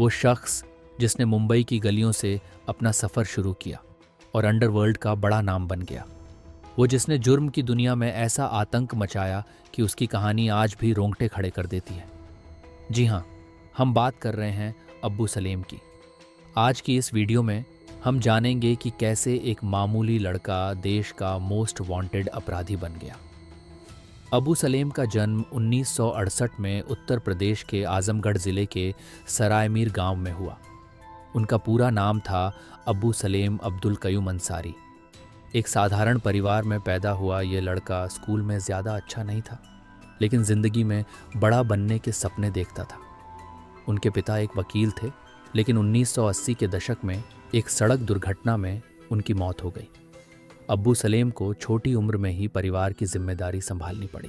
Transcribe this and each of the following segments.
वो शख्स जिसने मुंबई की गलियों से अपना सफ़र शुरू किया और अंडरवर्ल्ड का बड़ा नाम बन गया। वो जिसने जुर्म की दुनिया में ऐसा आतंक मचाया कि उसकी कहानी आज भी रोंगटे खड़े कर देती है। जी हाँ, हम बात कर रहे हैं अब्बू सलेम की। आज की इस वीडियो में हम जानेंगे कि कैसे एक मामूली लड़का देश का मोस्ट वांटेड अपराधी बन गया। अबू सलेम का जन्म 1968 में उत्तर प्रदेश के आजमगढ़ ज़िले के सरायमीर गांव में हुआ। उनका पूरा नाम था अब्बू सलेम अब्दुल कयूम अंसारी। एक साधारण परिवार में पैदा हुआ ये लड़का स्कूल में ज़्यादा अच्छा नहीं था, लेकिन ज़िंदगी में बड़ा बनने के सपने देखता था। उनके पिता एक वकील थे, लेकिन 1980 के दशक में एक सड़क दुर्घटना में उनकी मौत हो गई। अब्बू सलेम को छोटी उम्र में ही परिवार की जिम्मेदारी संभालनी पड़ी।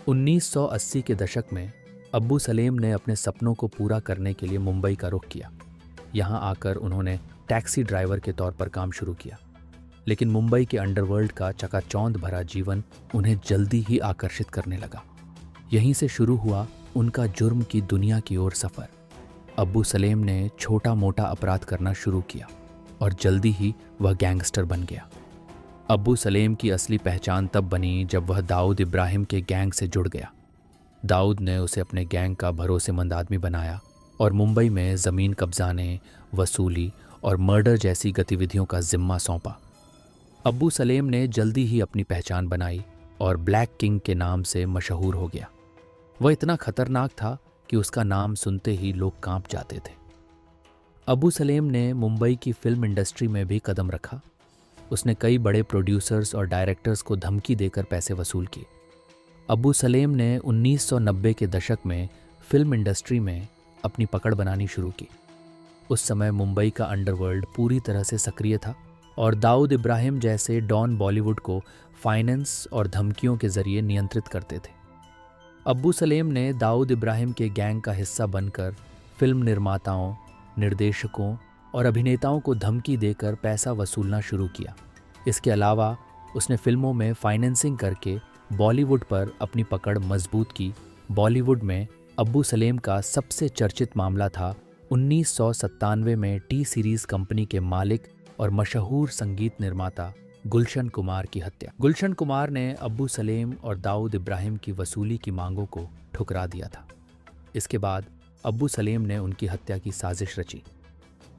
1980 के दशक में अब्बू सलेम ने अपने सपनों को पूरा करने के लिए मुंबई का रुख किया। यहाँ आकर उन्होंने टैक्सी ड्राइवर के तौर पर काम शुरू किया, लेकिन मुंबई के अंडरवर्ल्ड का चकाचौंध भरा जीवन उन्हें जल्दी ही आकर्षित करने लगा। यहीं से शुरू हुआ उनका जुर्म की दुनिया की ओर सफ़र। अब्बू सलेम ने छोटा मोटा अपराध करना शुरू किया और जल्दी ही वह गैंगस्टर बन गया। अब्बू सलेम की असली पहचान तब बनी जब वह दाऊद इब्राहिम के गैंग से जुड़ गया। दाऊद ने उसे अपने गैंग का भरोसेमंद आदमी बनाया और मुंबई में ज़मीन कब्जाने, वसूली और मर्डर जैसी गतिविधियों का जिम्मा सौंपा। अब्बू सलेम ने जल्दी ही अपनी पहचान बनाई और ब्लैक किंग के नाम से मशहूर हो गया। वह इतना खतरनाक था कि उसका नाम सुनते ही लोग कांप जाते थे। अब्बू सलेम ने मुंबई की फिल्म इंडस्ट्री में भी कदम रखा। उसने कई बड़े प्रोड्यूसर्स और डायरेक्टर्स को धमकी देकर पैसे वसूल किए। अब्बू सलेम ने 1990 के दशक में फिल्म इंडस्ट्री में अपनी पकड़ बनानी शुरू की। उस समय मुंबई का अंडरवर्ल्ड पूरी तरह से सक्रिय था और दाऊद इब्राहिम जैसे डॉन बॉलीवुड को फाइनेंस और धमकियों के जरिए नियंत्रित करते थे। अब्बू सलेम ने दाऊद इब्राहिम के गैंग का हिस्सा बनकर फिल्म निर्माताओं, निर्देशकों और अभिनेताओं को धमकी देकर पैसा वसूलना शुरू किया। इसके अलावा उसने फिल्मों में फाइनेंसिंग करके बॉलीवुड पर अपनी पकड़ मजबूत की। बॉलीवुड में अब्बू सलेम का सबसे चर्चित मामला था 1997 में टी सीरीज कंपनी के मालिक और मशहूर संगीत निर्माता गुलशन कुमार की हत्या। गुलशन कुमार ने अब्बू सलेम और दाऊद इब्राहिम की वसूली की मांगों को ठुकरा दिया था। इसके बाद अब्बू सलेम ने उनकी हत्या की साजिश रची।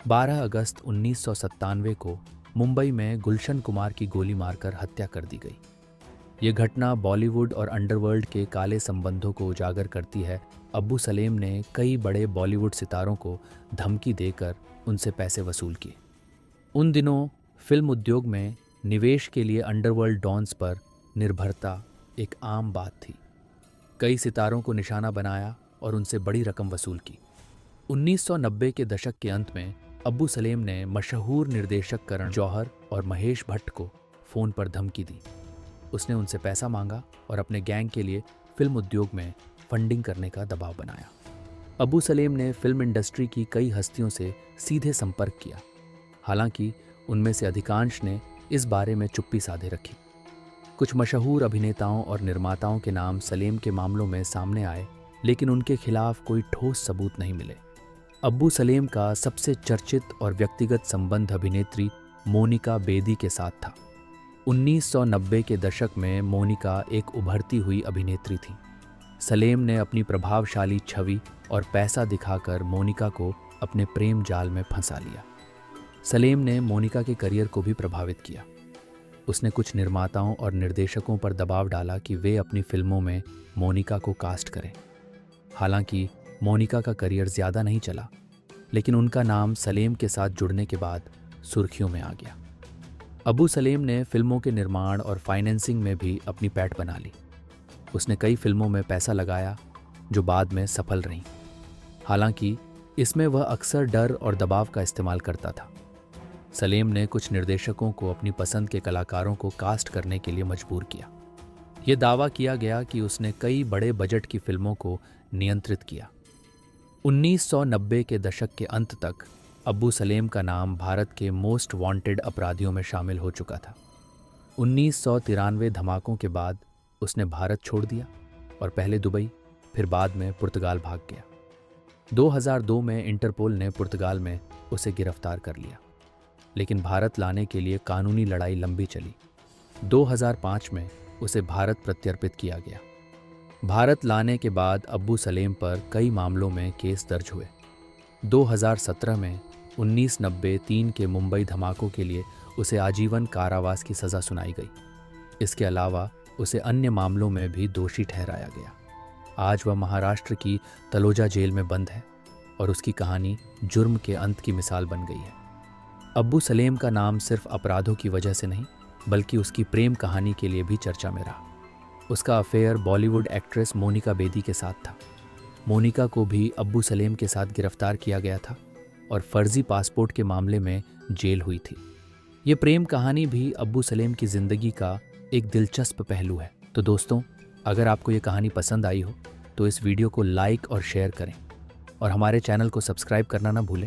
12 अगस्त 1997 को मुंबई में गुलशन कुमार की गोली मारकर हत्या कर दी गई। ये घटना बॉलीवुड और अंडरवर्ल्ड के काले संबंधों को उजागर करती है। अब्बू सलेम ने कई बड़े बॉलीवुड सितारों को धमकी देकर उनसे पैसे वसूल किए। उन दिनों फिल्म उद्योग में निवेश के लिए अंडरवर्ल्ड डॉन्स पर निर्भरता एक आम बात थी। कई सितारों को निशाना बनाया और उनसे बड़ी रकम वसूल की। 1990 के दशक के अंत में अब्बू सलेम ने मशहूर निर्देशक करण जौहर और महेश भट्ट को फ़ोन पर धमकी दी। उसने उनसे पैसा मांगा और अपने गैंग के लिए फिल्म उद्योग में फंडिंग करने का दबाव बनाया। अब्बू सलेम ने फिल्म इंडस्ट्री की कई हस्तियों से सीधे संपर्क किया। हालांकि उनमें से अधिकांश ने इस बारे में चुप्पी साधे रखी। कुछ मशहूर अभिनेताओं और निर्माताओं के नाम सलेम के मामलों में सामने आए, लेकिन उनके खिलाफ कोई ठोस सबूत नहीं मिले। अब्बू सलेम का सबसे चर्चित और व्यक्तिगत संबंध अभिनेत्री मोनिका बेदी के साथ था। 1990 के दशक में मोनिका एक उभरती हुई अभिनेत्री थी। सलेम ने अपनी प्रभावशाली छवि और पैसा दिखाकर मोनिका को अपने प्रेम जाल में फंसा लिया। सलेम ने मोनिका के करियर को भी प्रभावित किया। उसने कुछ निर्माताओं और निर्देशकों पर दबाव डाला कि वे अपनी फिल्मों में मोनिका को कास्ट करें। हालांकि मोनिका का करियर ज़्यादा नहीं चला, लेकिन उनका नाम सलेम के साथ जुड़ने के बाद सुर्खियों में आ गया। अब्बू सलेम ने फिल्मों के निर्माण और फाइनेंसिंग में भी अपनी पैठ बना ली। उसने कई फिल्मों में पैसा लगाया जो बाद में सफल रहीं। हालांकि इसमें वह अक्सर डर और दबाव का इस्तेमाल करता था। सलेम ने कुछ निर्देशकों को अपनी पसंद के कलाकारों को कास्ट करने के लिए मजबूर किया। ये दावा किया गया कि उसने कई बड़े बजट की फिल्मों को नियंत्रित किया। 1990 के दशक के अंत तक अब्बू सलेम का नाम भारत के मोस्ट वांटेड अपराधियों में शामिल हो चुका था। 1993 धमाकों के बाद उसने भारत छोड़ दिया और पहले दुबई, फिर बाद में पुर्तगाल भाग गया। 2002 में इंटरपोल ने पुर्तगाल में उसे गिरफ्तार कर लिया, लेकिन भारत लाने के लिए कानूनी लड़ाई लंबी चली। 2005 में उसे भारत प्रत्यर्पित किया गया। भारत लाने के बाद अब्बू सलेम पर कई मामलों में केस दर्ज हुए। 2017 में 1993 के मुंबई धमाकों के लिए उसे आजीवन कारावास की सज़ा सुनाई गई। इसके अलावा उसे अन्य मामलों में भी दोषी ठहराया गया। आज वह महाराष्ट्र की तलोजा जेल में बंद है और उसकी कहानी जुर्म के अंत की मिसाल बन गई है। अब्बू सलेम का नाम सिर्फ अपराधों की वजह से नहीं, बल्कि उसकी प्रेम कहानी के लिए भी चर्चा में रहा। उसका अफेयर बॉलीवुड एक्ट्रेस मोनिका बेदी के साथ था। मोनिका को भी अब्बू सलेम के साथ गिरफ्तार किया गया था और फर्जी पासपोर्ट के मामले में जेल हुई थी। ये प्रेम कहानी भी अब्बू सलेम की ज़िंदगी का एक दिलचस्प पहलू है। तो दोस्तों, अगर आपको ये कहानी पसंद आई हो तो इस वीडियो को लाइक और शेयर करें और हमारे चैनल को सब्सक्राइब करना ना भूलें।